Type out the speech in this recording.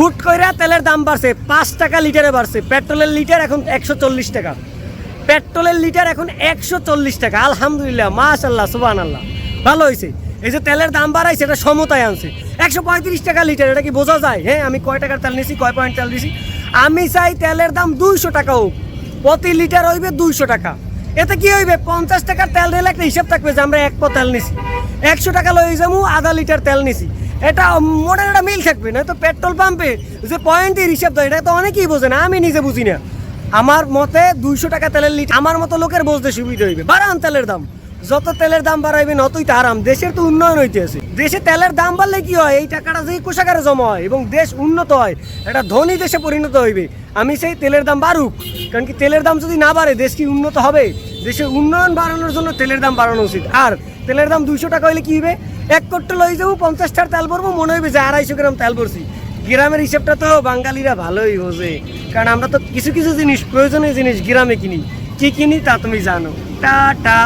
হুট করে তেলের দাম বাড়ছে, 5 টাকা লিটারে বাড়ছে। পেট্রোলের লিটার এখন 140 টাকা, পেট্রোলের লিটার এখন 140 টাকা। আলহামদুলিল্লাহ, মাশাআল্লাহ, সুবহানাল্লাহ, ভালো হয়েছে। এই যে তেলের দাম বাড়াইছে, এটা সমতায় আনছে। 135 টাকা লিটার, এটা কি বোঝা যায়? হ্যাঁ, আমি কয় টাকার তেল নিছি, কয় পয়েন্ট তেল নিছি? আমি চাই তেলের দাম 200 টাকা হোক, প্রতি লিটার হইবে 200 টাকা। এতে কি হইবে? 50 টাকার তেল নিলে একটা হিসাব থাকবে যে আমরা 1 পো তেল নিছি, 100 টাকা লই যাবো, আধা লিটার তেল নিছি। এটা মোটার একটা মিল থাকবে না। তো পেট্রোল পাম্পে যে পয়েন্টের হিসাব দেয়, এটা তো অনেকেই বোঝে না, আমি নিজে বুঝি না। আমার মতে 200 টাকা তেলের লিটার আমার মতো লোকের বুঝতে সুবিধা হইবে। বাড়ান তেলের দাম, যত তেলের দাম বাড়াইবে নতই তো আরাম। দেশের তো উন্নয়ন হইতেছে। দেশে তেলের দাম বাড়লে কি হয়? এই টাকাটা যে কোষাগারে জমা হয় এবং দেশ উন্নত হয়, এটা ধনী দেশে পরিণত হইবে। আমি সেই তেলের দাম বাড়ুক, কারণ কি তেলের দাম যদি না বাড়ে দেশ কি উন্নত হবে? দেশের উন্নয়ন বাড়ানোর জন্য তেলের দাম বাড়ানো উচিত। আর তেলের দাম 200 টাকা হইলে কি হবে? 1 কোটি লই যাবো, 50টার তেল ভরবো, মনে হইবে যে 250 গ্রাম তেল ভরছি। গ্রামের হিসাবটা তো বাঙালিরা ভালোই বোঝে, কারণ আমরা তো কিছু কিছু জিনিস, প্রয়োজনীয় জিনিস গ্রামে কিনি। কি কিনি তা তুমি জানো। টাটা।